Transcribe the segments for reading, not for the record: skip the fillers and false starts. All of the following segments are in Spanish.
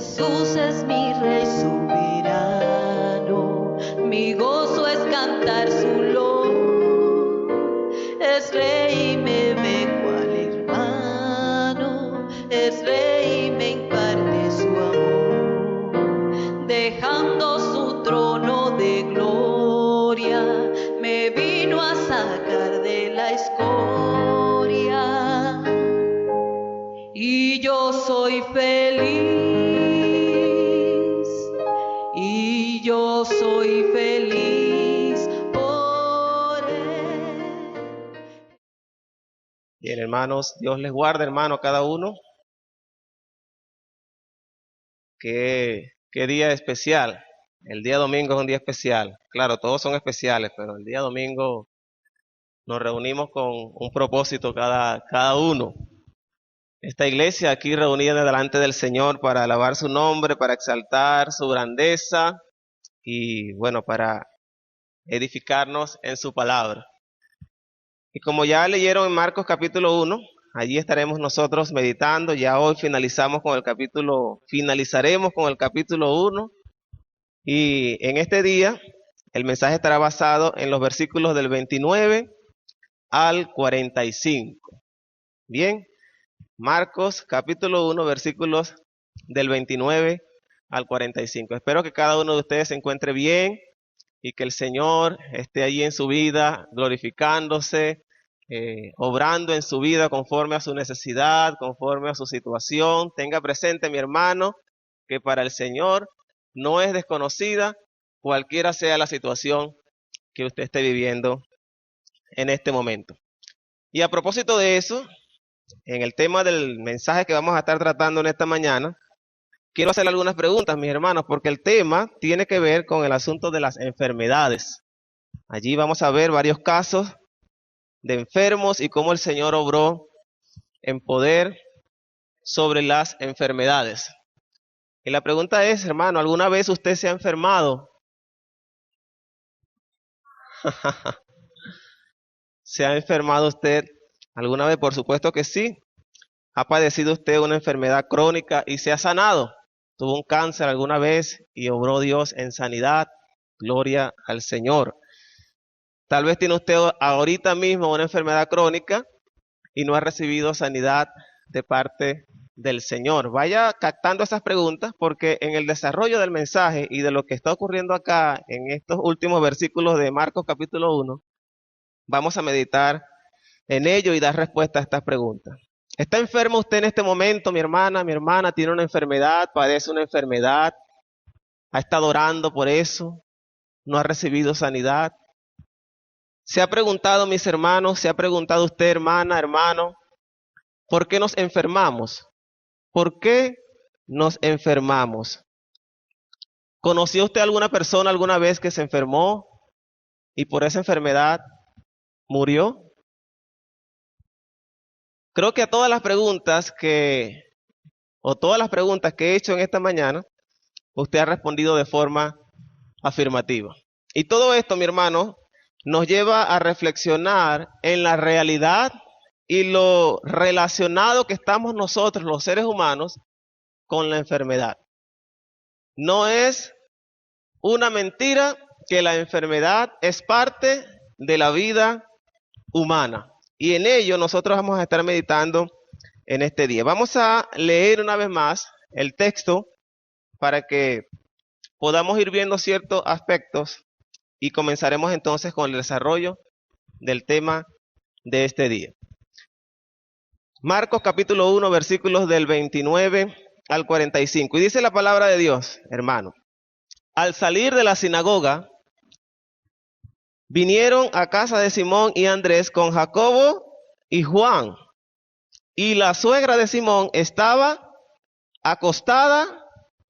Jesús es mi Rey soberano, mi gozo es cantar su loor. Es Rey y me ve cual hermano, es Rey y me imparte su amor. Dejando su trono de gloria, me vino a sacar de la escoria. Y yo soy feliz, y yo soy feliz por él. Bien, hermanos, Dios les guarde, hermano, cada uno. Qué día especial. El día domingo es un día especial. Claro, todos son especiales, pero el día domingo nos reunimos con un propósito cada uno. Esta iglesia aquí reunida delante del Señor para alabar su nombre, para exaltar su grandeza y, bueno, para edificarnos en su palabra. Y como ya leyeron en Marcos capítulo 1, allí estaremos nosotros meditando. Ya hoy finalizaremos con el capítulo 1. Y en este día, el mensaje estará basado en los versículos del 29 al 45. Bien, Marcos capítulo 1, versículos del 29 al 45. Espero que cada uno de ustedes se encuentre bien y que el Señor esté allí en su vida, glorificándose, obrando en su vida conforme a su necesidad, conforme a su situación. Tenga presente, mi hermano, que para el Señor no es desconocida cualquiera sea la situación que usted esté viviendo en este momento. Y a propósito de eso, en el tema del mensaje que vamos a estar tratando en esta mañana, quiero hacer algunas preguntas, mis hermanos, porque el tema tiene que ver con el asunto de las enfermedades. Allí vamos a ver varios casos de enfermos y cómo el Señor obró en poder sobre las enfermedades. Y la pregunta es, hermano, ¿alguna vez usted se ha enfermado? ¿Se ha enfermado usted alguna vez? Por supuesto que sí. ¿Ha padecido usted una enfermedad crónica y se ha sanado? ¿Tuvo un cáncer alguna vez y obró Dios en sanidad? Gloria al Señor. Tal vez tiene usted ahorita mismo una enfermedad crónica y no ha recibido sanidad de parte del Señor. Vaya captando esas preguntas porque en el desarrollo del mensaje y de lo que está ocurriendo acá en estos últimos versículos de Marcos capítulo 1, vamos a meditar en ello y dar respuesta a estas preguntas. ¿Está enfermo usted en este momento, mi hermana? ¿Tiene una enfermedad? ¿Padece una enfermedad? ¿Ha estado orando por eso? ¿No ha recibido sanidad? ¿Se ha preguntado, mis hermanos, se ha preguntado usted, hermano, ¿por qué nos enfermamos? ¿Por qué nos enfermamos? ¿Conoció usted alguna persona alguna vez que se enfermó y por esa enfermedad murió? Creo que a todas las preguntas que he hecho en esta mañana, usted ha respondido de forma afirmativa. Y todo esto, mi hermano, nos lleva a reflexionar en la realidad y lo relacionado que estamos nosotros, los seres humanos, con la enfermedad. No es una mentira que la enfermedad es parte de la vida humana. Y en ello nosotros vamos a estar meditando en este día. Vamos a leer una vez más el texto para que podamos ir viendo ciertos aspectos y comenzaremos entonces con el desarrollo del tema de este día. Marcos capítulo 1, versículos del 29 al 45. Y dice la palabra de Dios, hermano. Al salir de la sinagoga, vinieron a casa de Simón y Andrés con Jacobo y Juan. Y la suegra de Simón estaba acostada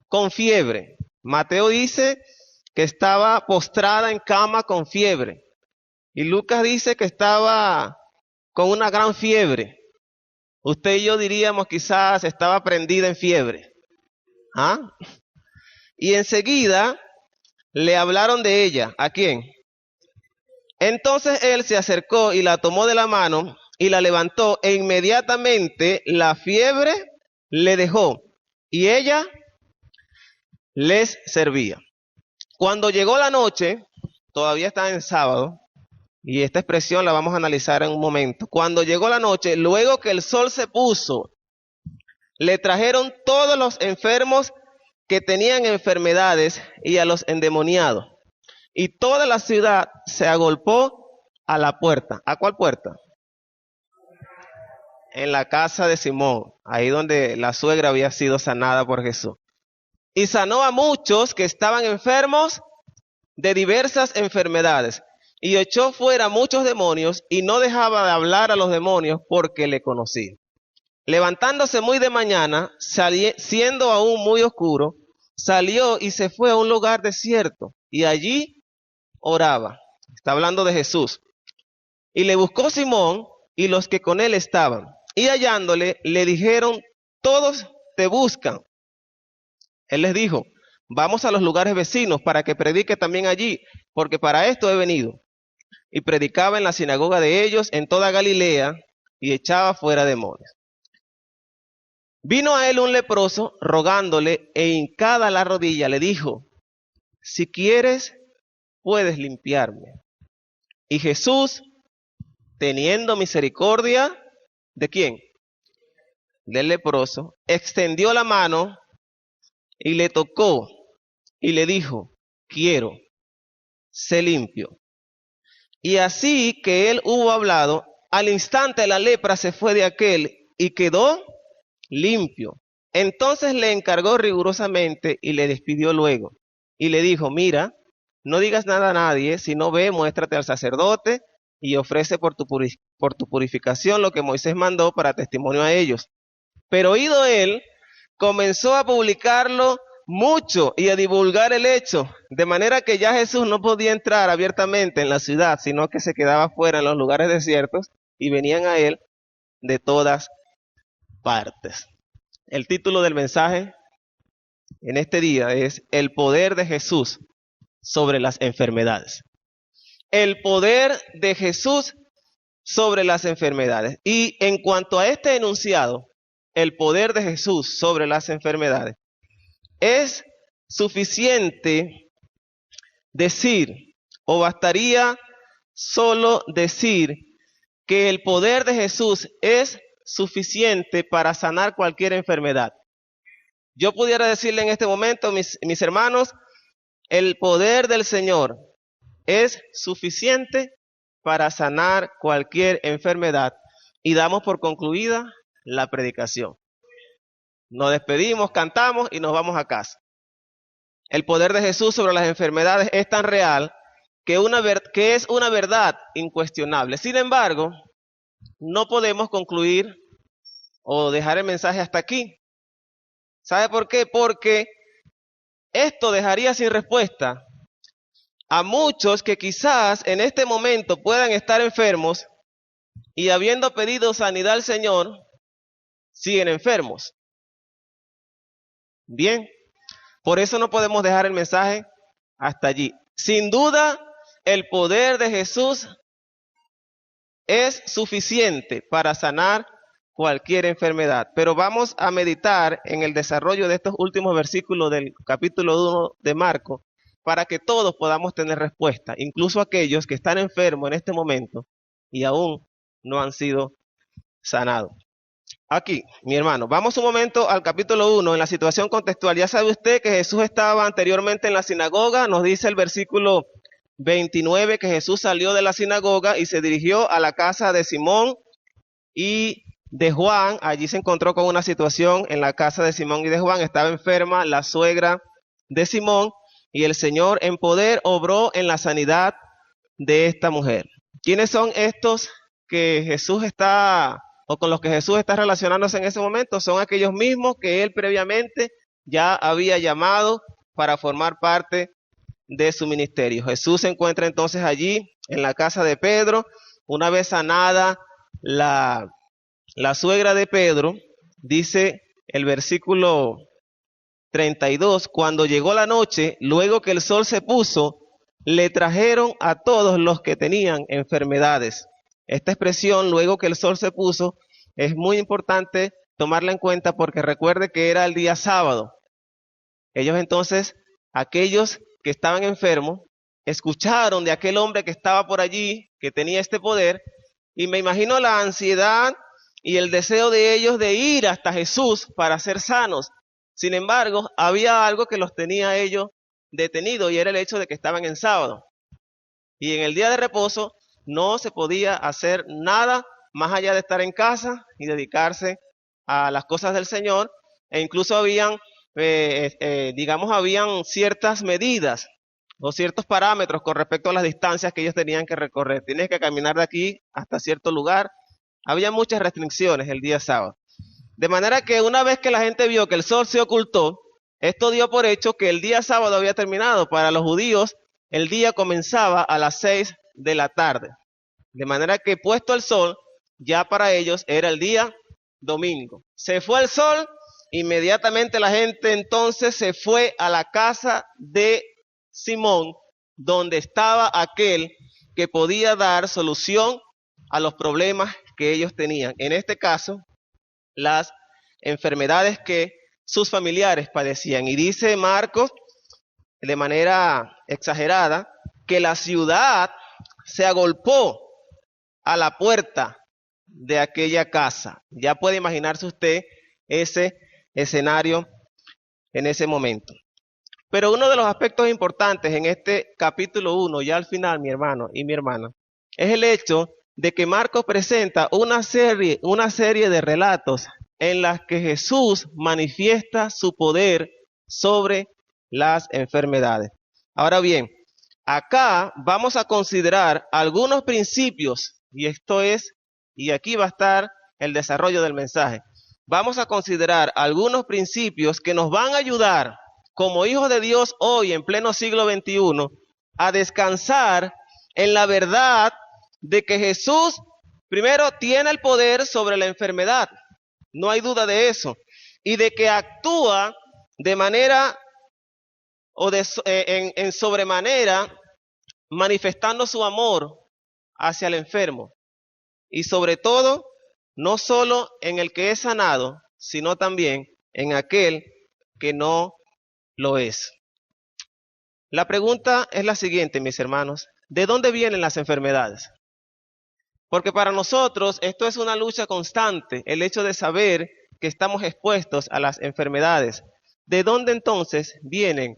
con fiebre. Mateo dice que estaba postrada en cama con fiebre. Y Lucas dice que estaba con una gran fiebre. Usted y yo diríamos quizás estaba prendida en fiebre. ¿Ah? Y enseguida le hablaron de ella. ¿A quién? Entonces él se acercó y la tomó de la mano y la levantó e inmediatamente la fiebre le dejó. Y ella les servía. Cuando llegó la noche, todavía está en sábado, y esta expresión la vamos a analizar en un momento. Cuando llegó la noche, luego que el sol se puso, le trajeron todos los enfermos que tenían enfermedades y a los endemoniados. Y toda la ciudad se agolpó a la puerta. ¿A cuál puerta? En la casa de Simón, ahí donde la suegra había sido sanada por Jesús. Y sanó a muchos que estaban enfermos de diversas enfermedades. Y echó fuera muchos demonios y no dejaba de hablar a los demonios porque le conocía. Levantándose muy de mañana, siendo aún muy oscuro, salió y se fue a un lugar desierto y allí oraba. Está hablando de Jesús. Y le buscó Simón y los que con él estaban. Y hallándole, le dijeron, todos te buscan. Él les dijo, vamos a los lugares vecinos para que predique también allí, porque para esto he venido. Y predicaba en la sinagoga de ellos en toda Galilea y echaba fuera demonios. Vino a él un leproso rogándole e hincada la rodilla le dijo, si quieres, puedes limpiarme. Y Jesús, teniendo misericordia, ¿de quién? Del leproso, extendió la mano y le tocó y le dijo, quiero, sé limpio. Y así que él hubo hablado, al instante la lepra se fue de aquel y quedó limpio. Entonces le encargó rigurosamente y le despidió luego. Y le dijo, mira, no digas nada a nadie, sino ve, muéstrate al sacerdote y ofrece por tu purificación lo que Moisés mandó para testimonio a ellos. Pero oído él, comenzó a publicarlo mucho y a divulgar el hecho, de manera que ya Jesús no podía entrar abiertamente en la ciudad, sino que se quedaba fuera en los lugares desiertos y venían a él de todas partes. El título del mensaje en este día es El poder de Jesús sobre las enfermedades. El poder de Jesús sobre las enfermedades. Y en cuanto a este enunciado, el poder de Jesús sobre las enfermedades, es suficiente decir, o bastaría solo decir, que el poder de Jesús es suficiente para sanar cualquier enfermedad. Yo pudiera decirle en este momento, mis hermanos, el poder del Señor es suficiente para sanar cualquier enfermedad. Y damos por concluida la predicación. Nos despedimos, cantamos y nos vamos a casa. El poder de Jesús sobre las enfermedades es tan real que es una verdad incuestionable. Sin embargo, no podemos concluir o dejar el mensaje hasta aquí. ¿Sabe por qué? Porque esto dejaría sin respuesta a muchos que quizás en este momento puedan estar enfermos y habiendo pedido sanidad al Señor, siguen enfermos. Bien, por eso no podemos dejar el mensaje hasta allí. Sin duda, el poder de Jesús es suficiente para sanar cualquier enfermedad. Pero vamos a meditar en el desarrollo de estos últimos versículos del capítulo 1 de Marcos para que todos podamos tener respuesta, incluso aquellos que están enfermos en este momento y aún no han sido sanados. Aquí, mi hermano, vamos un momento al capítulo 1, en la situación contextual. Ya sabe usted que Jesús estaba anteriormente en la sinagoga, nos dice el versículo 29 que Jesús salió de la sinagoga y se dirigió a la casa de Simón y de Juan. Allí se encontró con una situación en la casa de Simón y de Juan. Estaba enferma la suegra de Simón y el Señor en poder obró en la sanidad de esta mujer. ¿Quiénes son estos que Jesús está o con los que Jesús está relacionándose en ese momento? Son aquellos mismos que él previamente ya había llamado para formar parte de su ministerio. Jesús se encuentra entonces allí en la casa de Pedro. Una vez sanada la suegra de Pedro, dice el versículo 32, cuando llegó la noche, luego que el sol se puso, le trajeron a todos los que tenían enfermedades. Esta expresión, luego que el sol se puso, es muy importante tomarla en cuenta porque recuerde que era el día sábado. Ellos entonces, aquellos que estaban enfermos, escucharon de aquel hombre que estaba por allí, que tenía este poder, y me imagino la ansiedad y el deseo de ellos de ir hasta Jesús para ser sanos. Sin embargo, había algo que los tenía a ellos detenidos y era el hecho de que estaban en sábado. Y en el día de reposo no se podía hacer nada más allá de estar en casa y dedicarse a las cosas del Señor. E incluso habían, habían ciertas medidas o ciertos parámetros con respecto a las distancias que ellos tenían que recorrer. Tienes que caminar de aquí hasta cierto lugar. Había muchas restricciones el día sábado. De manera que una vez que la gente vio que el sol se ocultó, esto dio por hecho que el día sábado había terminado. Para los judíos, el día comenzaba a las 6 de la tarde. De manera que puesto el sol, ya para ellos era el día domingo. Se fue el sol, inmediatamente la gente entonces se fue a la casa de Simón, donde estaba aquel que podía dar solución a los problemas que ellos tenían. En este caso, las enfermedades que sus familiares padecían. Y dice Marcos, de manera exagerada, que la ciudad se agolpó a la puerta de aquella casa. Ya puede imaginarse usted ese escenario en ese momento. Pero uno de los aspectos importantes en este capítulo 1, ya al final, mi hermano y mi hermana, es el hecho de que Marcos presenta una serie de relatos en las que Jesús manifiesta su poder sobre las enfermedades. Ahora bien, acá vamos a considerar algunos principios, y aquí va a estar el desarrollo del mensaje. Vamos a considerar algunos principios que nos van a ayudar como hijos de Dios hoy en pleno siglo XXI a descansar en la verdad de que Jesús primero tiene el poder sobre la enfermedad, no hay duda de eso, y de que actúa de manera en sobremanera manifestando su amor hacia el enfermo, y sobre todo no solo en el que es sanado, sino también en aquel que no lo es. La pregunta es la siguiente, mis hermanos: ¿de dónde vienen las enfermedades? Porque para nosotros esto es una lucha constante, el hecho de saber que estamos expuestos a las enfermedades. ¿De dónde entonces vienen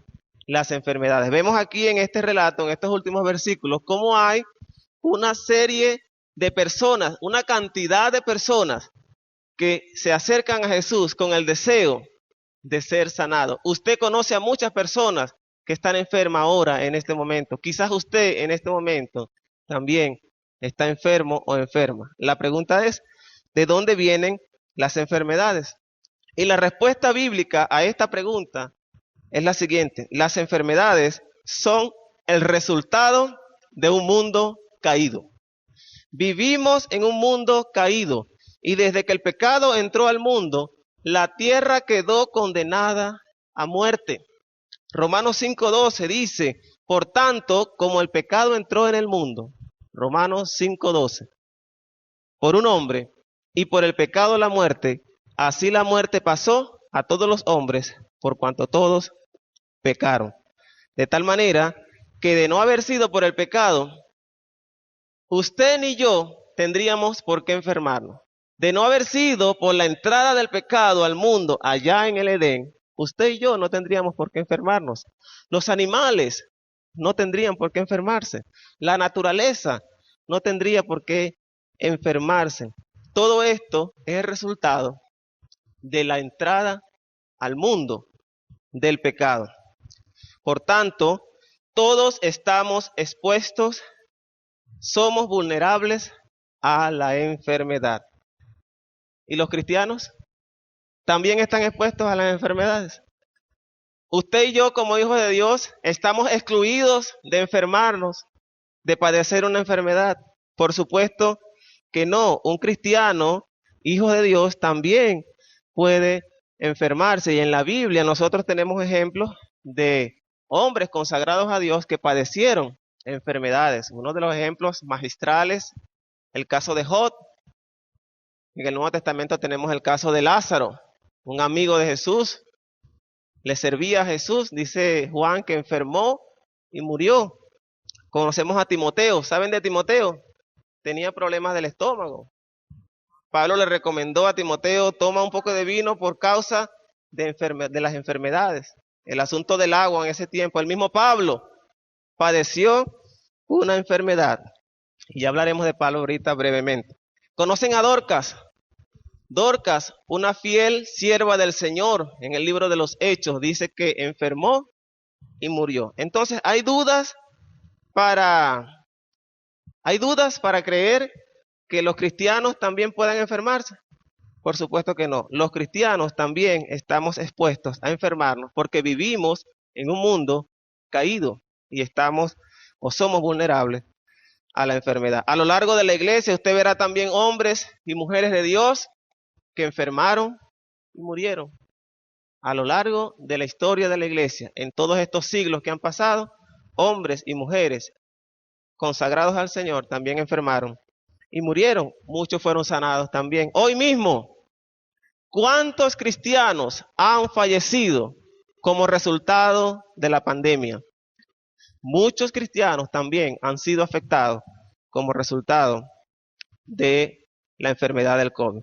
las enfermedades? Vemos aquí en este relato, en estos últimos versículos, cómo hay una serie de personas, una cantidad de personas que se acercan a Jesús con el deseo de ser sanado. Usted conoce a muchas personas que están enfermas ahora, en este momento. Quizás usted en este momento también está enfermo o enferma. La pregunta es, ¿de dónde vienen las enfermedades? Y la respuesta bíblica a esta pregunta es la siguiente: las enfermedades son el resultado de un mundo caído. Vivimos en un mundo caído, y desde que el pecado entró al mundo, la tierra quedó condenada a muerte. Romanos 5:12 dice: por tanto, como el pecado entró en el mundo, Romanos 5:12, por un hombre y por el pecado la muerte, así la muerte pasó a todos los hombres, por cuanto todos pecaron. De tal manera que de no haber sido por el pecado, usted ni yo tendríamos por qué enfermarnos. De no haber sido por la entrada del pecado al mundo allá en el Edén, usted y yo no tendríamos por qué enfermarnos. Los animales no tendrían por qué enfermarse. La naturaleza no tendría por qué enfermarse. Todo esto es el resultado de la entrada al mundo del pecado. Por tanto, todos estamos expuestos, somos vulnerables a la enfermedad. ¿Y los cristianos también están expuestos a las enfermedades? Usted y yo, como hijos de Dios, estamos excluidos de enfermarnos, de padecer una enfermedad. Por supuesto que no. Un cristiano, hijo de Dios, también puede enfermarse. Y en la Biblia nosotros tenemos ejemplos de hombres consagrados a Dios que padecieron enfermedades. Uno de los ejemplos magistrales, el caso de Job. En el Nuevo Testamento tenemos el caso de Lázaro, un amigo de Jesús, le servía a Jesús. Dice Juan que enfermó y murió. Conocemos a Timoteo. ¿Saben de Timoteo? Tenía problemas del estómago. Pablo le recomendó a Timoteo, toma un poco de vino por causa de las enfermedades. El asunto del agua en ese tiempo. El mismo Pablo padeció una enfermedad. Y ya hablaremos de Pablo ahorita brevemente. ¿Conocen a Dorcas? Dorcas, una fiel sierva del Señor, en el libro de los Hechos, dice que enfermó y murió. Entonces, ¿hay dudas para creer que los cristianos también puedan enfermarse? Por supuesto que no. Los cristianos también estamos expuestos a enfermarnos porque vivimos en un mundo caído y estamos o somos vulnerables a la enfermedad. A lo largo de la iglesia usted verá también hombres y mujeres de Dios que enfermaron y murieron. A lo largo de la historia de la iglesia, en todos estos siglos que han pasado, hombres y mujeres consagrados al Señor también enfermaron y murieron. Muchos fueron sanados también. Hoy mismo, ¿cuántos cristianos han fallecido como resultado de la pandemia? Muchos cristianos también han sido afectados como resultado de la enfermedad del COVID.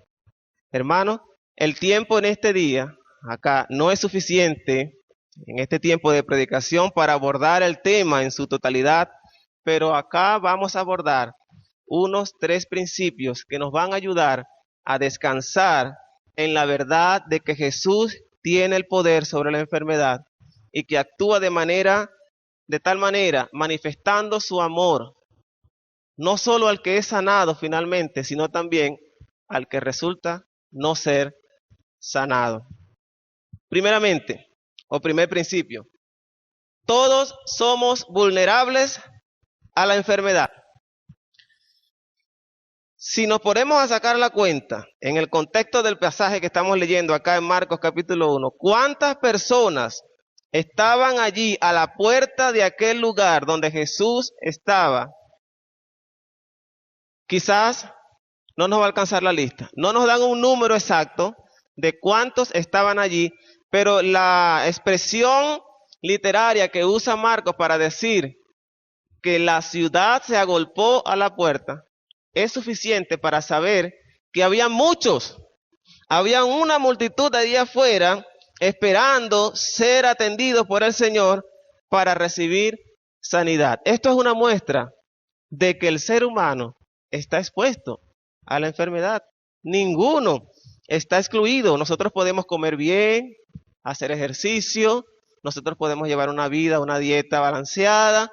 Hermanos, el tiempo en este día, acá, no es suficiente en este tiempo de predicación para abordar el tema en su totalidad, pero acá vamos a abordar unos 3 principios que nos van a ayudar a descansar en la verdad de que Jesús tiene el poder sobre la enfermedad y que actúa de tal manera, manifestando su amor, no solo al que es sanado finalmente, sino también al que resulta no ser sanado. Primeramente, o primer principio, todos somos vulnerables a la enfermedad. Si nos ponemos a sacar la cuenta, en el contexto del pasaje que estamos leyendo acá en Marcos capítulo 1, ¿cuántas personas estaban allí a la puerta de aquel lugar donde Jesús estaba? Quizás no nos va a alcanzar la lista. No nos dan un número exacto de cuántos estaban allí, pero la expresión literaria que usa Marcos para decir que la ciudad se agolpó a la puerta es suficiente para saber que había muchos, había una multitud allí afuera esperando ser atendidos por el Señor para recibir sanidad. Esto es una muestra de que el ser humano está expuesto a la enfermedad. Ninguno está excluido. Nosotros podemos comer bien, hacer ejercicio, nosotros podemos llevar una dieta balanceada,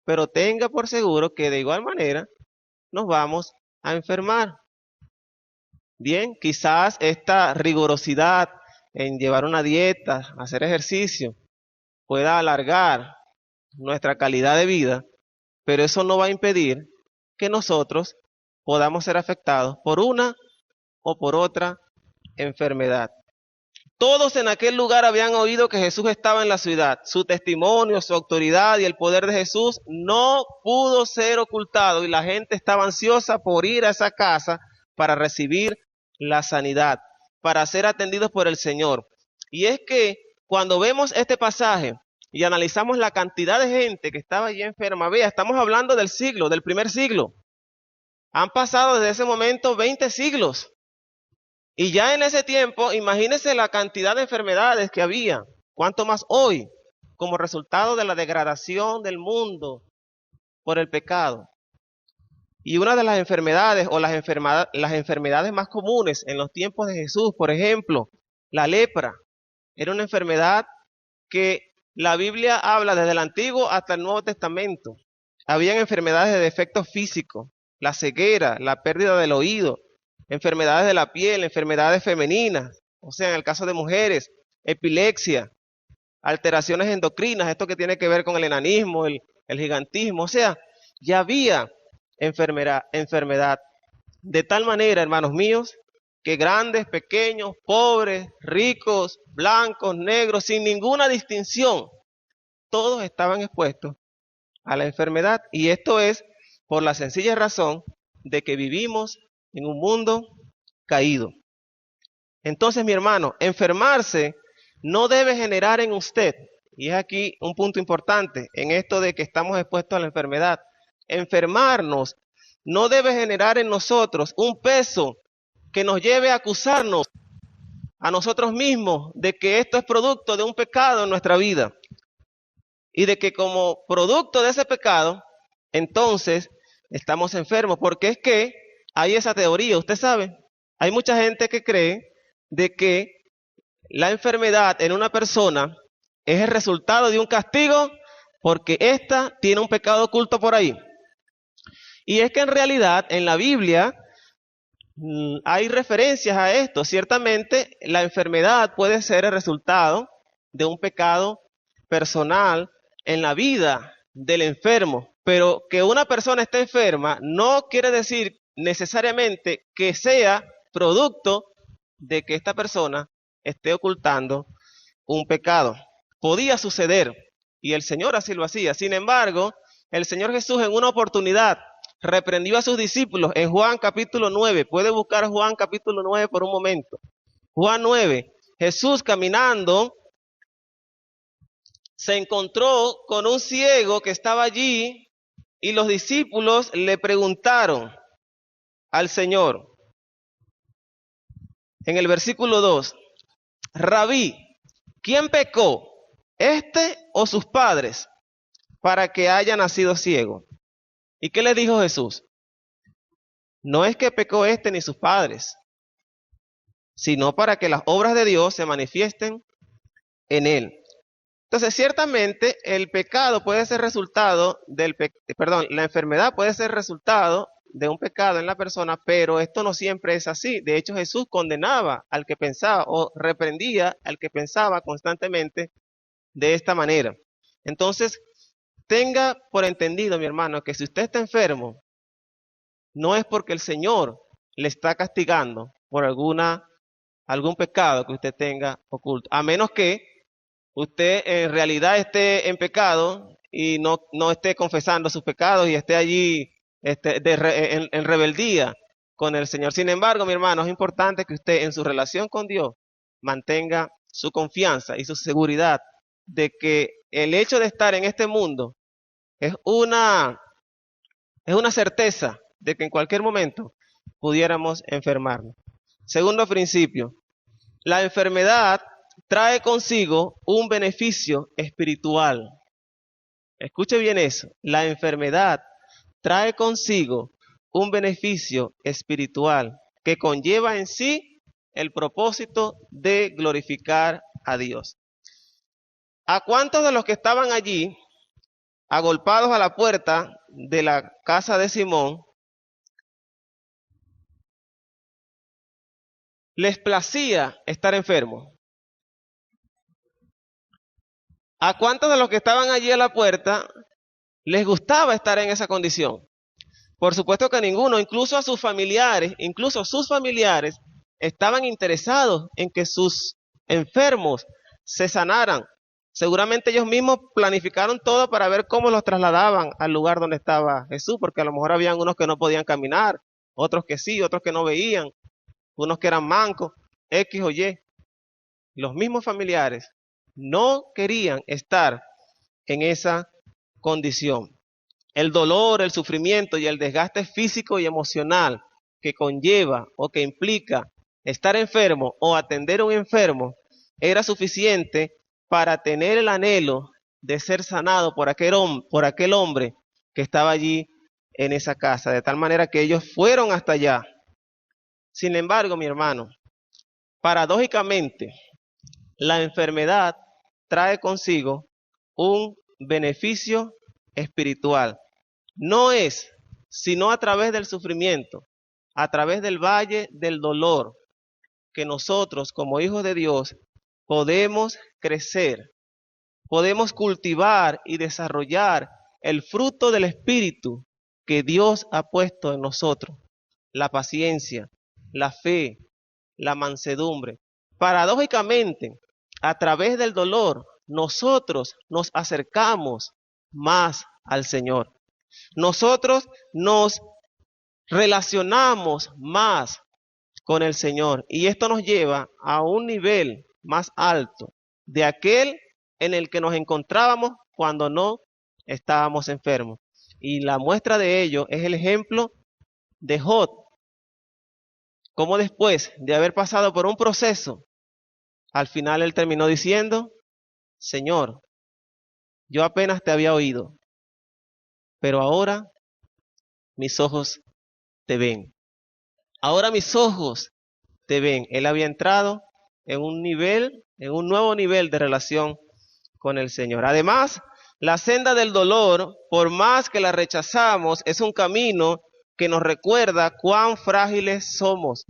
pero tenga por seguro que de igual manera nos vamos a enfermar. Bien, quizás esta rigurosidad en llevar una dieta, hacer ejercicio, pueda alargar nuestra calidad de vida, pero eso no va a impedir que nosotros podamos ser afectados por una o por otra enfermedad. Todos en aquel lugar habían oído que Jesús estaba en la ciudad. Su testimonio, su autoridad y el poder de Jesús no pudo ser ocultado y la gente estaba ansiosa por ir a esa casa para recibir la sanidad, para ser atendidos por el Señor. Y es que cuando vemos este pasaje y analizamos la cantidad de gente que estaba allí enferma, vea, estamos hablando del primer siglo. Han pasado desde ese momento 20 siglos. Y ya en ese tiempo, imagínense la cantidad de enfermedades que había. Cuánto más hoy, como resultado de la degradación del mundo por el pecado. Y una de las enfermedades o las enfermedades más comunes en los tiempos de Jesús, por ejemplo, la lepra, era una enfermedad que la Biblia habla desde el Antiguo hasta el Nuevo Testamento. Habían enfermedades de defectos físicos, la ceguera, la pérdida del oído, enfermedades de la piel, enfermedades femeninas, o sea, en el caso de mujeres, epilepsia, alteraciones endocrinas, esto que tiene que ver con el enanismo, el gigantismo, o sea, ya había enfermedad. De tal manera, hermanos míos, que grandes, pequeños, pobres, ricos, blancos, negros, sin ninguna distinción, todos estaban expuestos a la enfermedad. Y esto es por la sencilla razón de que vivimos en un mundo caído. Entonces, mi hermano, enfermarse no debe generar en usted, y es aquí un punto importante, en esto de que estamos expuestos a la enfermedad, enfermarnos no debe generar en nosotros un peso que nos lleve a acusarnos a nosotros mismos de que esto es producto de un pecado en nuestra vida y de que como producto de ese pecado, entonces estamos enfermos, porque es que hay esa teoría, usted sabe, hay mucha gente que cree de que la enfermedad en una persona es el resultado de un castigo porque ésta tiene un pecado oculto por ahí. Y es que en realidad en la Biblia hay referencias a esto. Ciertamente la enfermedad puede ser el resultado de un pecado personal en la vida del enfermo, pero que una persona esté enferma no quiere decir necesariamente que sea producto de que esta persona esté ocultando un pecado. Podía suceder y el Señor así lo hacía. Sin embargo, el Señor Jesús en una oportunidad reprendió a sus discípulos en Juan capítulo 9. Puede buscar Juan capítulo 9 por un momento. Juan 9. Jesús caminando se encontró con un ciego que estaba allí y los discípulos le preguntaron al Señor en el versículo 2, Rabí, ¿quién pecó, este o sus padres, para que haya nacido ciego? ¿Y qué le dijo Jesús? No es que pecó este ni sus padres, sino para que las obras de Dios se manifiesten en él. Entonces, ciertamente, el pecado puede ser resultado la enfermedad puede ser resultado de un pecado en la persona, pero esto no siempre es así. De hecho, Jesús condenaba al que pensaba o reprendía al que pensaba constantemente de esta manera. Entonces, tenga por entendido, mi hermano, que si usted está enfermo, no es porque el Señor le está castigando por algún pecado que usted tenga oculto, a menos que usted en realidad esté en pecado y no esté confesando sus pecados y esté allí en rebeldía con el Señor. Sin embargo, mi hermano, es importante que usted en su relación con Dios mantenga su confianza y su seguridad de que el hecho de estar en este mundo es una certeza de que en cualquier momento pudiéramos enfermarnos. Segundo principio, la enfermedad trae consigo un beneficio espiritual. Escuche bien eso, la enfermedad trae consigo un beneficio espiritual que conlleva en sí el propósito de glorificar a Dios. ¿A cuántos de los que estaban allí, agolpados a la puerta de la casa de Simón, les placía estar enfermos? ¿A cuántos de los que estaban allí a la puerta les gustaba estar en esa condición? Por supuesto que a ninguno, incluso sus familiares estaban interesados en que sus enfermos se sanaran. Seguramente ellos mismos planificaron todo para ver cómo los trasladaban al lugar donde estaba Jesús, porque a lo mejor habían unos que no podían caminar, otros que sí, otros que no veían, unos que eran mancos, X o Y. Los mismos familiares no querían estar en esa condición. El dolor, el sufrimiento y el desgaste físico y emocional que conlleva o que implica estar enfermo o atender a un enfermo era suficiente para tener el anhelo de ser sanado por aquel hombre que estaba allí en esa casa, de tal manera que ellos fueron hasta allá. Sin embargo, mi hermano, paradójicamente, la enfermedad trae consigo un beneficio espiritual. No es sino a través del sufrimiento, a través del valle del dolor, que nosotros como hijos de Dios podemos crecer, podemos cultivar y desarrollar el fruto del Espíritu que Dios ha puesto en nosotros, la paciencia, la fe, la mansedumbre. Paradójicamente, a través del dolor, nosotros nos acercamos más al Señor. Nosotros nos relacionamos más con el Señor y esto nos lleva a un nivel más alto de aquel en el que nos encontrábamos cuando no estábamos enfermos. Y la muestra de ello es el ejemplo de Job, como después de haber pasado por un proceso, al final él terminó diciendo: Señor, yo apenas te había oído, pero ahora mis ojos te ven. Ahora mis ojos te ven. Él había entrado en un nuevo nivel de relación con el Señor. Además, la senda del dolor, por más que la rechazamos, es un camino que nos recuerda cuán frágiles somos.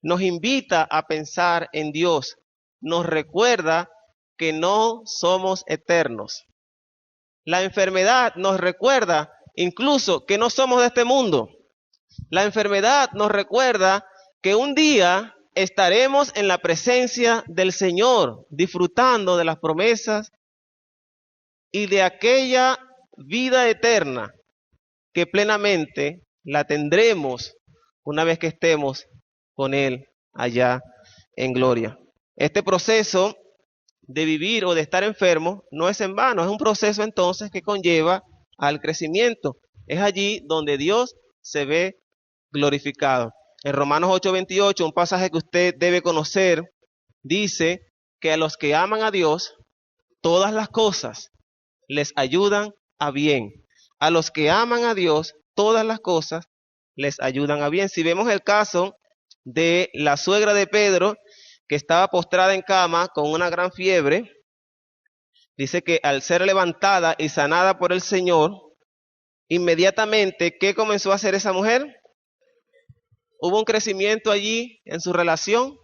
Nos invita a pensar en Dios. Nos recuerda que no somos eternos. La enfermedad nos recuerda incluso que no somos de este mundo. La enfermedad nos recuerda que un día estaremos en la presencia del Señor, disfrutando de las promesas y de aquella vida eterna que plenamente la tendremos una vez que estemos con Él allá en gloria. Este proceso de vivir o de estar enfermo no es en vano, es un proceso entonces que conlleva al crecimiento. Es allí donde Dios se ve glorificado. En Romanos 8:28, un pasaje que usted debe conocer, dice que a los que aman a Dios, todas las cosas les ayudan a bien. A los que aman a Dios, todas las cosas les ayudan a bien. Si vemos el caso de la suegra de Pedro, que estaba postrada en cama con una gran fiebre, dice que al ser levantada y sanada por el Señor, inmediatamente, ¿qué comenzó a hacer esa mujer? ¿Hubo un crecimiento allí en su relación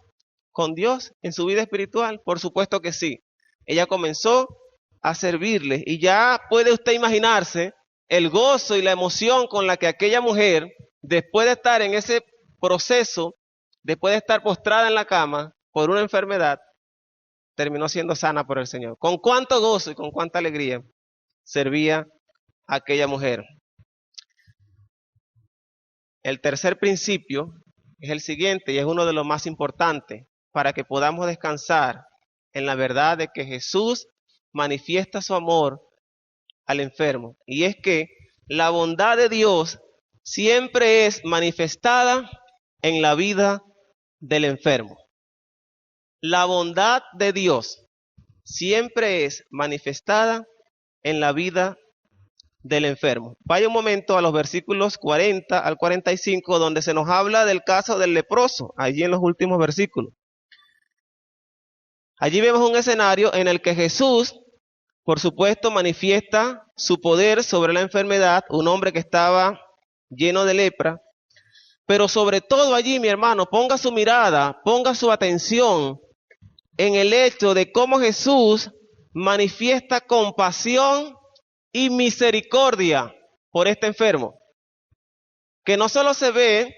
con Dios, en su vida espiritual? Por supuesto que sí. Ella comenzó a servirle y ya puede usted imaginarse el gozo y la emoción con la que aquella mujer, después de estar en ese proceso, después de estar postrada en la cama por una enfermedad, terminó siendo sana por el Señor. Con cuánto gozo y con cuánta alegría servía aquella mujer. El tercer principio es el siguiente y es uno de los más importantes para que podamos descansar en la verdad de que Jesús manifiesta su amor al enfermo. Y es que la bondad de Dios siempre es manifestada en la vida del enfermo. La bondad de Dios siempre es manifestada en la vida del enfermo. Vaya un momento a los versículos 40 al 45, donde se nos habla del caso del leproso, allí en los últimos versículos. Allí vemos un escenario en el que Jesús, por supuesto, manifiesta su poder sobre la enfermedad, un hombre que estaba lleno de lepra, pero sobre todo allí, mi hermano, ponga su mirada, ponga su atención en el hecho de cómo Jesús manifiesta compasión y misericordia por este enfermo, que no solo se ve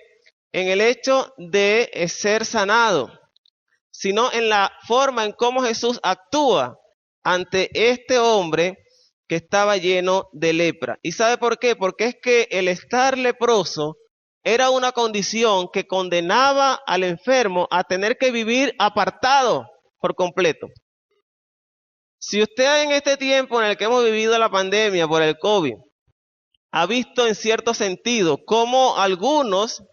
en el hecho de ser sanado, sino en la forma en cómo Jesús actúa ante este hombre que estaba lleno de lepra. ¿Y sabe por qué? Porque es que el estar leproso era una condición que condenaba al enfermo a tener que vivir apartado por completo. Si usted en este tiempo en el que hemos vivido la pandemia por el COVID, ha visto en cierto sentido cómo algunos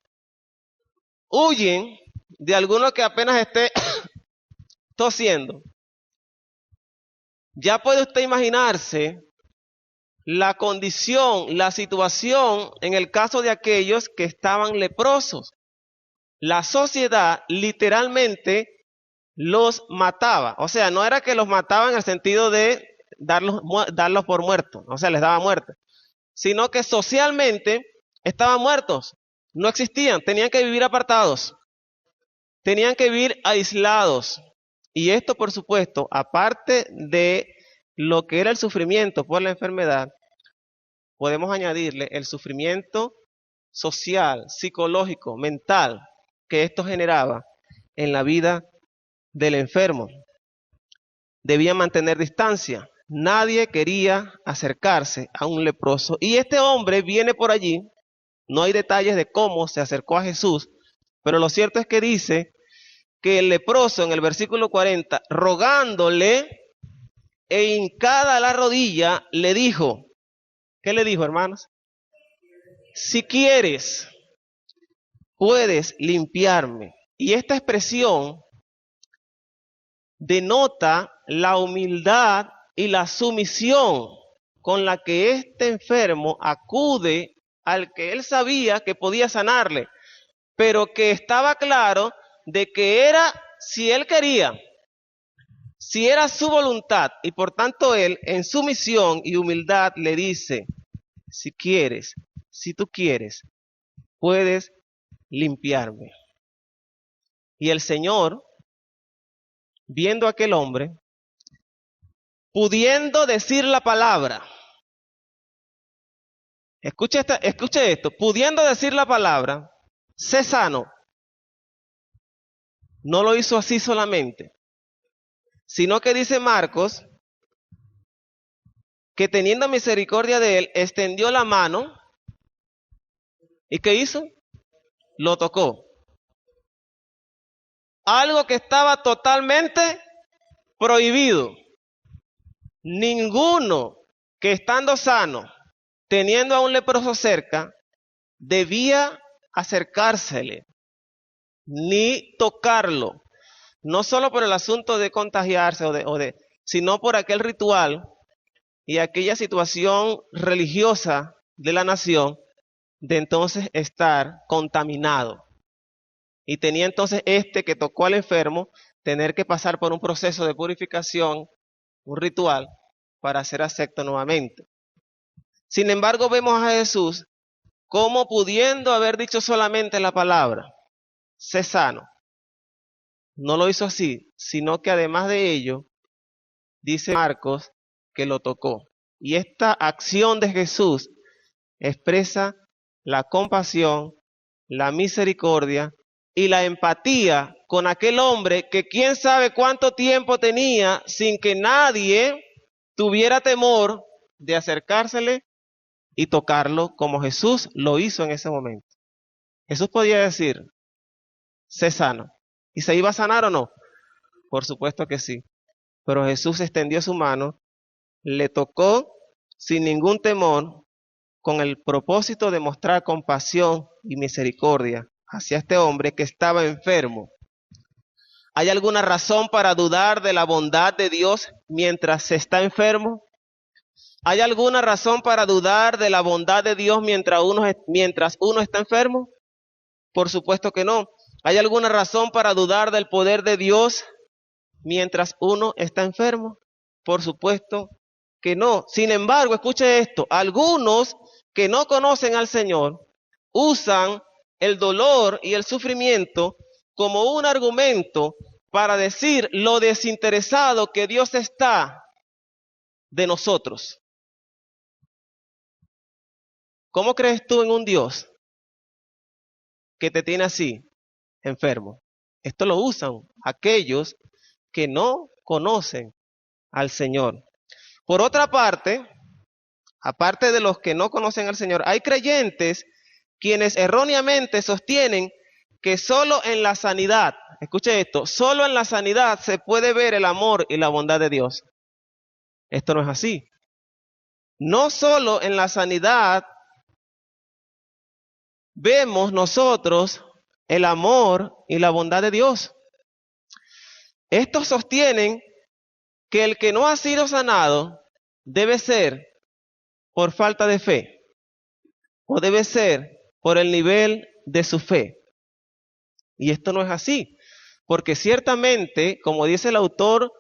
huyen de alguno que apenas esté tosiendo, ya puede usted imaginarse la condición, la situación en el caso de aquellos que estaban leprosos. La sociedad literalmente los mataba. O sea, no era que los mataban en el sentido de darlos por muertos, o sea, les daba muerte, sino que socialmente estaban muertos, no existían, tenían que vivir apartados, tenían que vivir aislados. Y esto, por supuesto, aparte de lo que era el sufrimiento por la enfermedad, podemos añadirle el sufrimiento social, psicológico, mental que esto generaba en la vida del enfermo. Debían mantener distancia. Nadie quería acercarse a un leproso. Y este hombre viene por allí. No hay detalles de cómo se acercó a Jesús, pero lo cierto es que dice que el leproso en el versículo 40, rogándole e hincada la rodilla, le dijo, ¿qué le dijo, hermanos? Si quieres, puedes limpiarme. Y esta expresión denota la humildad y la sumisión con la que este enfermo acude al que él sabía que podía sanarle, pero que estaba claro de que era, si él quería, si era su voluntad, y por tanto él en sumisión y humildad le dice, si quieres, si tú quieres, puedes limpiarme. Y el Señor, viendo a aquel hombre, pudiendo decir la palabra, escuche esto, pudiendo decir la palabra, sé sano, no lo hizo así solamente, sino que dice Marcos, que teniendo misericordia de él, extendió la mano, ¿y qué hizo? Lo tocó. Algo que estaba totalmente prohibido. Ninguno que estando sano, teniendo a un leproso cerca, debía acercársele, ni tocarlo. No solo por el asunto de contagiarse, sino por aquel ritual y aquella situación religiosa de la nación, de entonces estar contaminado. Y tenía entonces que tocó al enfermo, tener que pasar por un proceso de purificación, un ritual, para ser acepto nuevamente. Sin embargo, vemos a Jesús como pudiendo haber dicho solamente la palabra, sé sano. No lo hizo así, sino que además de ello, dice Marcos que lo tocó. Y esta acción de Jesús expresa la compasión, la misericordia y la empatía con aquel hombre que quién sabe cuánto tiempo tenía sin que nadie tuviera temor de acercársele y tocarlo como Jesús lo hizo en ese momento. Jesús podía decir, sé sano. ¿Y se iba a sanar o no? Por supuesto que sí. Pero Jesús extendió su mano, le tocó sin ningún temor, con el propósito de mostrar compasión y misericordia hacia este hombre que estaba enfermo. ¿Hay alguna razón para dudar de la bondad de Dios mientras se está enfermo? ¿Hay alguna razón para dudar de la bondad de Dios mientras uno está enfermo? Por supuesto que no. ¿Hay alguna razón para dudar del poder de Dios mientras uno está enfermo? Por supuesto que no. Sin embargo, escuche esto, algunos que no conocen al Señor usan el dolor y el sufrimiento como un argumento para decir lo desinteresado que Dios está de nosotros. ¿Cómo crees tú en un Dios que te tiene así, enfermo? Esto lo usan aquellos que no conocen al Señor. Por otra parte, aparte de los que no conocen al Señor, hay creyentes quienes erróneamente sostienen que solo en la sanidad, escuche esto, solo en la sanidad se puede ver el amor y la bondad de Dios. Esto no es así. No solo en la sanidad vemos nosotros el amor y la bondad de Dios. Estos sostienen que el que no ha sido sanado debe ser por falta de fe o debe ser por el nivel de su fe. Y esto no es así, porque ciertamente, como dice el autor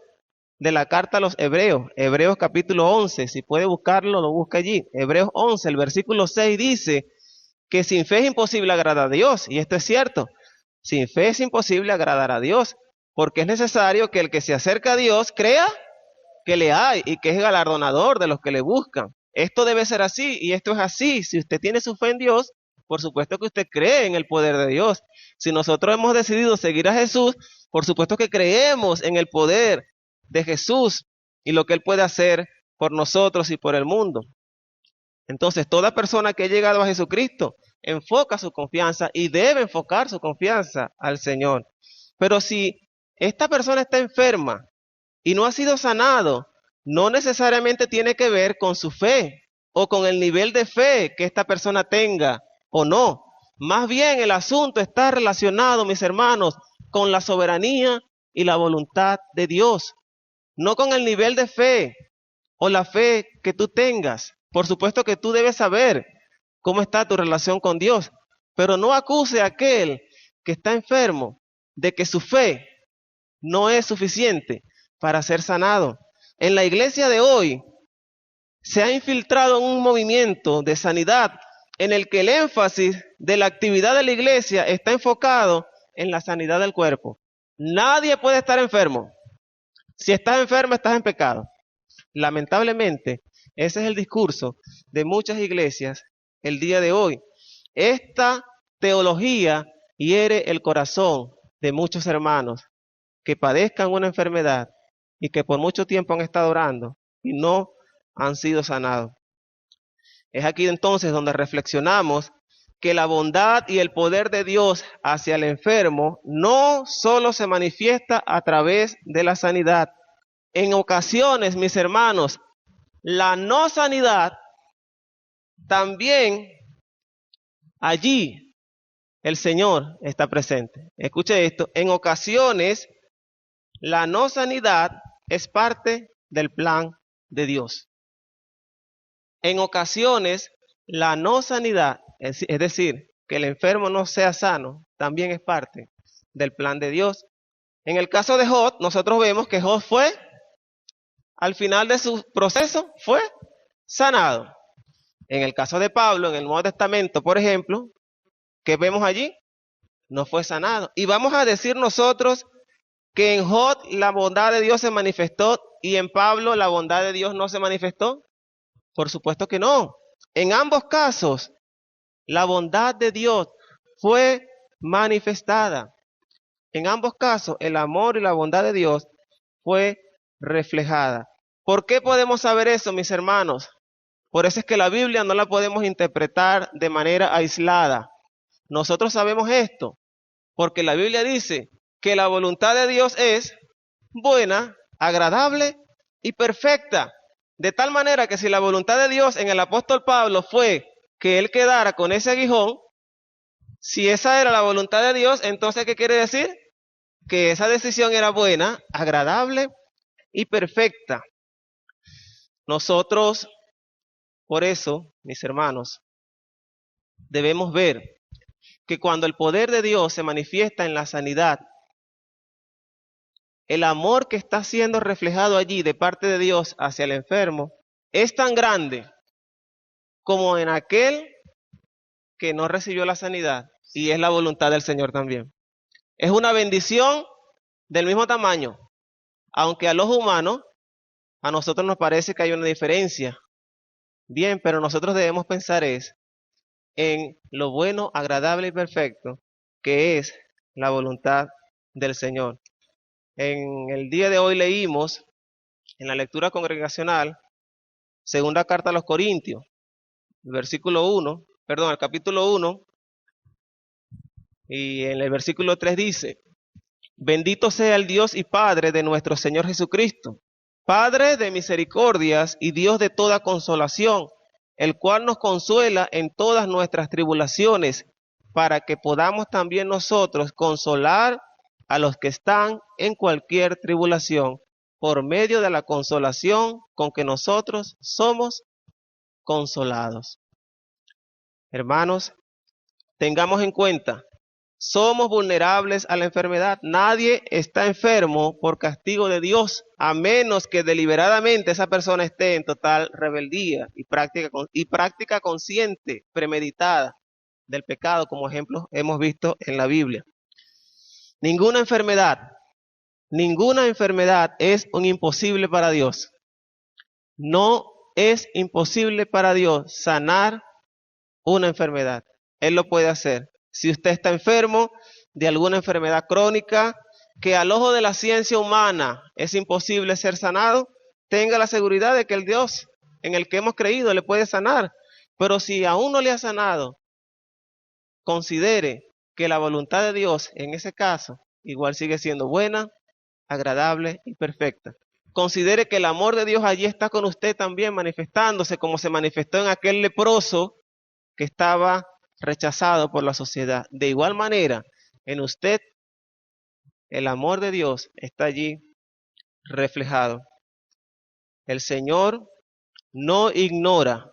de la carta a los Hebreos, Hebreos capítulo 11, si puede buscarlo, lo busca allí. Hebreos 11, el versículo 6 dice que sin fe es imposible agradar a Dios, y esto es cierto. Sin fe es imposible agradar a Dios, porque es necesario que el que se acerca a Dios crea que le hay y que es galardonador de los que le buscan. Esto debe ser así y esto es así. Si usted tiene su fe en Dios, por supuesto que usted cree en el poder de Dios. Si nosotros hemos decidido seguir a Jesús, por supuesto que creemos en el poder de Jesús y lo que Él puede hacer por nosotros y por el mundo. Entonces, toda persona que ha llegado a Jesucristo enfoca su confianza y debe enfocar su confianza al Señor. Pero si esta persona está enferma y no ha sido sanado, no necesariamente tiene que ver con su fe o con el nivel de fe que esta persona tenga o no. Más bien el asunto está relacionado, mis hermanos, con la soberanía y la voluntad de Dios, no con el nivel de fe o la fe que tú tengas. Por supuesto que tú debes saber cómo está tu relación con Dios, pero no acuse a aquel que está enfermo de que su fe no es suficiente para ser sanado. En la iglesia de hoy se ha infiltrado un movimiento de sanidad en el que el énfasis de la actividad de la iglesia está enfocado en la sanidad del cuerpo. Nadie puede estar enfermo. Si estás enfermo, estás en pecado. Lamentablemente, ese es el discurso de muchas iglesias el día de hoy. Esta teología hiere el corazón de muchos hermanos que padezcan una enfermedad y que por mucho tiempo han estado orando y no han sido sanados. Es aquí entonces donde reflexionamos que la bondad y el poder de Dios hacia el enfermo no solo se manifiesta a través de la sanidad. En ocasiones, mis hermanos, la no sanidad también allí el Señor está presente. Escuche esto, en ocasiones la no sanidad es parte del plan de Dios. En ocasiones, la no sanidad, es decir, que el enfermo no sea sano, también es parte del plan de Dios. En el caso de Job, nosotros vemos que Job fue, al final de su proceso, fue sanado. En el caso de Pablo, en el Nuevo Testamento, por ejemplo, ¿qué vemos allí? No fue sanado. Y vamos a decir nosotros que en Job la bondad de Dios se manifestó y en Pablo la bondad de Dios no se manifestó. Por supuesto que no. En ambos casos, la bondad de Dios fue manifestada. En ambos casos, el amor y la bondad de Dios fue reflejada. ¿Por qué podemos saber eso, mis hermanos? Por eso es que la Biblia no la podemos interpretar de manera aislada. Nosotros sabemos esto, porque la Biblia dice que la voluntad de Dios es buena, agradable y perfecta. De tal manera que si la voluntad de Dios en el apóstol Pablo fue que él quedara con ese aguijón, si esa era la voluntad de Dios, entonces ¿qué quiere decir? Que esa decisión era buena, agradable y perfecta. Nosotros, por eso, mis hermanos, debemos ver que cuando el poder de Dios se manifiesta en la sanidad, el amor que está siendo reflejado allí de parte de Dios hacia el enfermo es tan grande como en aquel que no recibió la sanidad, y es la voluntad del Señor también. Es una bendición del mismo tamaño, aunque a los humanos, a nosotros nos parece que hay una diferencia. Bien, pero nosotros debemos pensar en lo bueno, agradable y perfecto que es la voluntad del Señor. En el día de hoy leímos en la lectura congregacional, segunda carta a los Corintios, el capítulo 1, y en el versículo 3 dice: bendito sea el Dios y Padre de nuestro Señor Jesucristo, Padre de misericordias y Dios de toda consolación, el cual nos consuela en todas nuestras tribulaciones, para que podamos también nosotros consolar a los que están en cualquier tribulación, por medio de la consolación con que nosotros somos consolados. Hermanos, tengamos en cuenta, somos vulnerables a la enfermedad. Nadie está enfermo por castigo de Dios, a menos que deliberadamente esa persona esté en total rebeldía y práctica consciente, premeditada del pecado, como ejemplo hemos visto en la Biblia. Ninguna enfermedad es un imposible para Dios. No es imposible para Dios sanar una enfermedad. Él lo puede hacer. Si usted está enfermo de alguna enfermedad crónica que al ojo de la ciencia humana es imposible ser sanado, tenga la seguridad de que el Dios en el que hemos creído le puede sanar. Pero si aún no le ha sanado, considere que la voluntad de Dios en ese caso igual sigue siendo buena, agradable y perfecta. Considere que el amor de Dios allí está con usted también manifestándose como se manifestó en aquel leproso que estaba rechazado por la sociedad. De igual manera, en usted el amor de Dios está allí reflejado. El Señor no ignora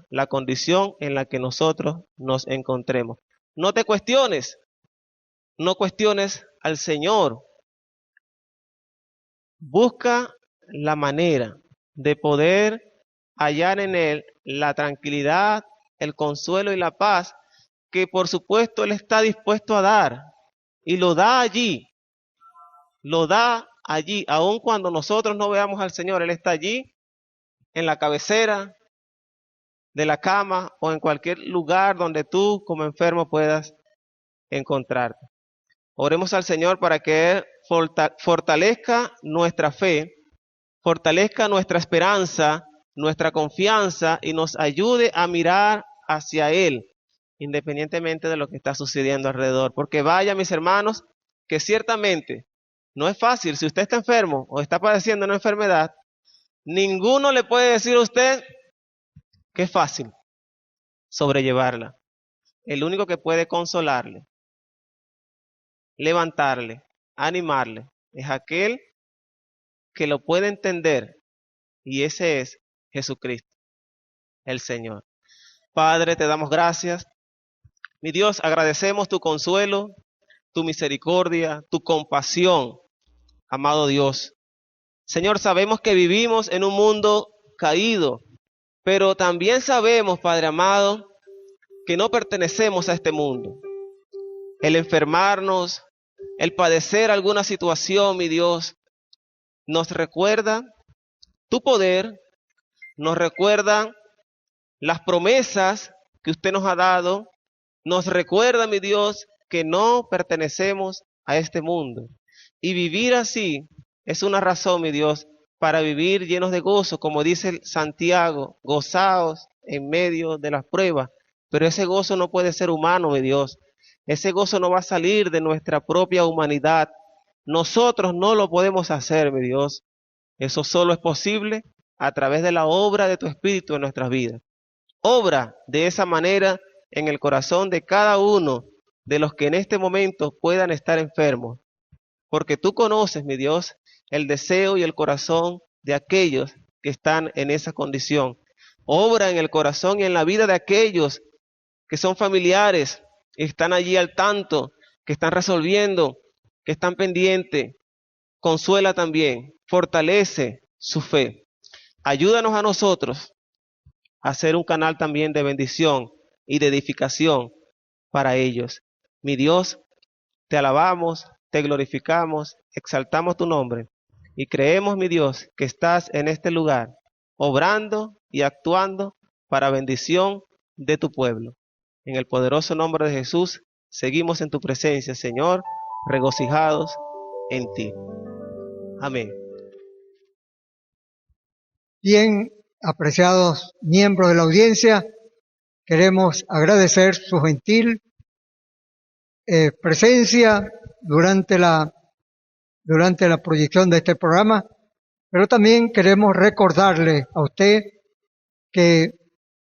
la condición en la que nosotros nos encontremos. No te cuestiones, no cuestiones al Señor. Busca la manera de poder hallar en Él la tranquilidad, el consuelo y la paz que por supuesto Él está dispuesto a dar. Y lo da allí, aun cuando nosotros no veamos al Señor. Él está allí, en la cabecera de la cama o en cualquier lugar donde tú como enfermo puedas encontrarte. Oremos al Señor para que Él fortalezca nuestra fe, fortalezca nuestra esperanza, nuestra confianza y nos ayude a mirar hacia Él, independientemente de lo que está sucediendo alrededor. Porque vaya, mis hermanos, que ciertamente no es fácil. Si usted está enfermo o está padeciendo una enfermedad, ninguno le puede decir a usted que es fácil sobrellevarla. El único que puede consolarle, levantarle, animarle, es aquel que lo puede entender, y ese es Jesucristo, el Señor. Padre, te damos gracias. Mi Dios, agradecemos tu consuelo, tu misericordia, tu compasión, amado Dios. Señor, sabemos que vivimos en un mundo caído, pero también sabemos, Padre amado, que no pertenecemos a este mundo. El enfermarnos, el padecer alguna situación, mi Dios, nos recuerda tu poder, nos recuerda las promesas que usted nos ha dado, nos recuerda, mi Dios, que no pertenecemos a este mundo. Y vivir así es una razón, mi Dios, para vivir llenos de gozo, como dice Santiago, gozaos en medio de las pruebas. Pero ese gozo no puede ser humano, mi Dios. Ese gozo no va a salir de nuestra propia humanidad. Nosotros no lo podemos hacer, mi Dios. Eso solo es posible a través de la obra de tu Espíritu en nuestras vidas. Obra de esa manera en el corazón de cada uno de los que en este momento puedan estar enfermos. Porque tú conoces, mi Dios, el deseo y el corazón de aquellos que están en esa condición. Obra en el corazón y en la vida de aquellos que son familiares, están allí al tanto, que están resolviendo, que están pendientes. Consuela también, fortalece su fe. Ayúdanos a nosotros a ser un canal también de bendición y de edificación para ellos. Mi Dios, te alabamos, te glorificamos, exaltamos tu nombre y creemos, mi Dios, que estás en este lugar, obrando y actuando para bendición de tu pueblo. En el poderoso nombre de Jesús, seguimos en tu presencia, Señor, regocijados en ti. Amén. Bien, apreciados miembros de la audiencia, queremos agradecer su gentil presencia durante la proyección de este programa, pero también queremos recordarle a usted que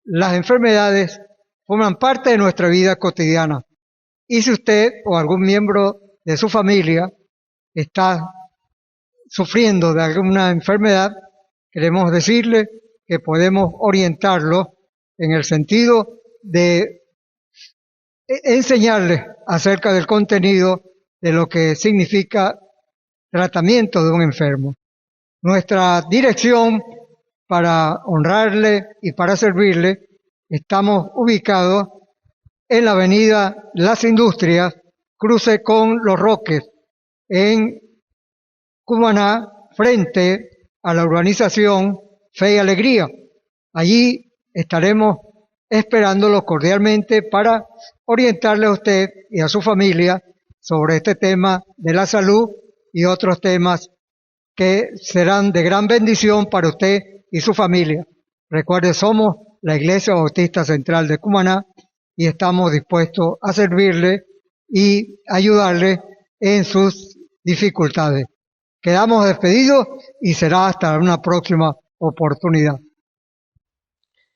las enfermedades forman parte de nuestra vida cotidiana. Y si usted o algún miembro de su familia está sufriendo de alguna enfermedad, queremos decirle que podemos orientarlo en el sentido de enseñarle acerca del contenido de lo que significa tratamiento de un enfermo. Nuestra dirección para honrarle y para servirle, estamos ubicados en la avenida Las Industrias, cruce con Los Roques, en Cumaná, frente a la urbanización Fe y Alegría. Allí estaremos esperándolo cordialmente para orientarle a usted y a su familia sobre este tema de la salud y otros temas que serán de gran bendición para usted y su familia. Recuerde, somos la Iglesia Bautista Central de Cumaná y estamos dispuestos a servirle y ayudarle en sus dificultades. Quedamos despedidos y será hasta una próxima oportunidad.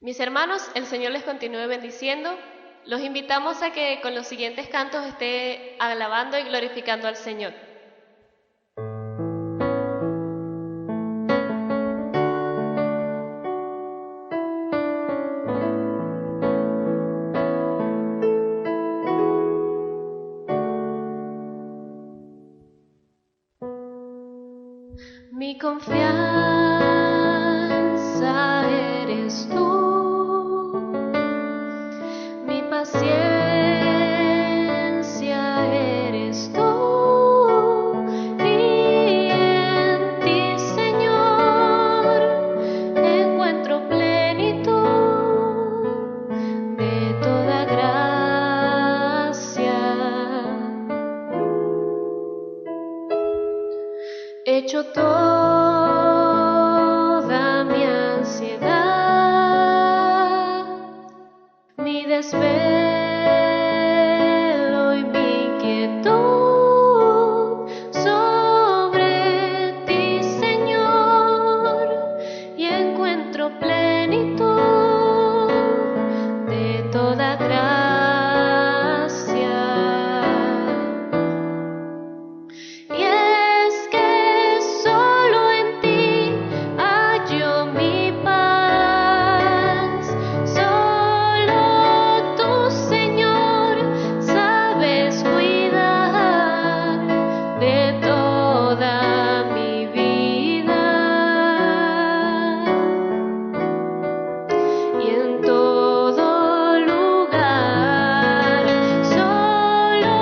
Mis hermanos, el Señor les continúe bendiciendo. Los invitamos a que con los siguientes cantos esté alabando y glorificando al Señor. Mi confianza eres tú, mi paciencia eres tú, y en ti, Señor, encuentro plenitud de toda gracia. Hecho toda mi ansiedad, mi desvelo y mi inquietud sobre ti, Señor, y encuentro plenitud de toda gracia. Y es que solo en ti hallo mi paz. Solo tú, Señor, sabes cuidar de toda mi vida. Y en todo lugar, solo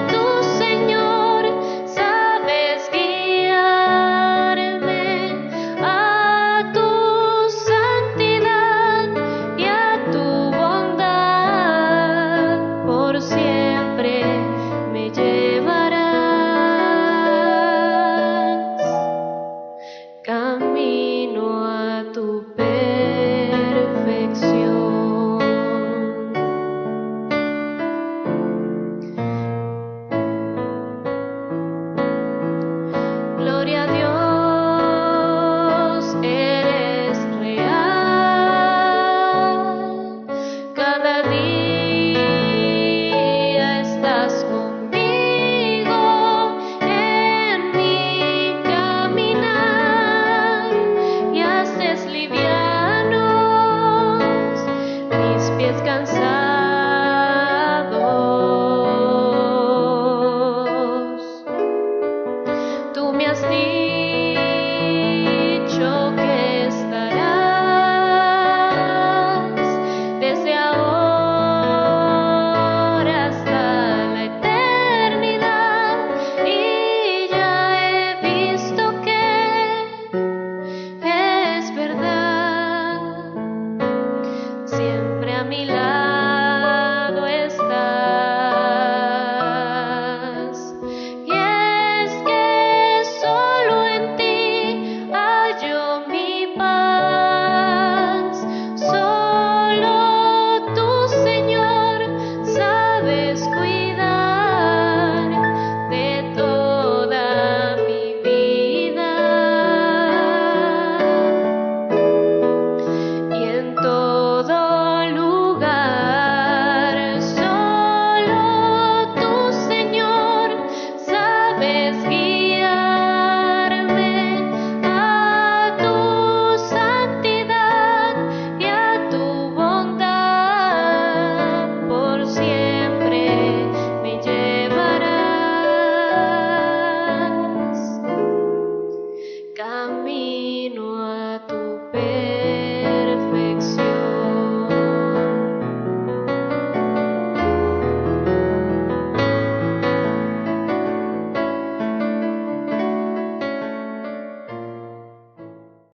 tú, Señor, sabes guiarme a tu santidad y a tu bondad. Por siempre me llevarás camino a tu perfección. Gloria a Dios, eres real. Cada día estás conmigo en mi caminar y haces livianos mis pies cansados. Tú me has dicho que estarás desde ahora hasta la eternidad, y ya he visto que es verdad. Siempre a mi lado estás. Y es que solo en ti hallo mi paz. Solo tú, Señor, sabes cuidar de toda mi vida. Y en todo lugar, solo tú, Señor, sabes guiarme a tu santidad y a tu bondad. Por siempre me llevarás camino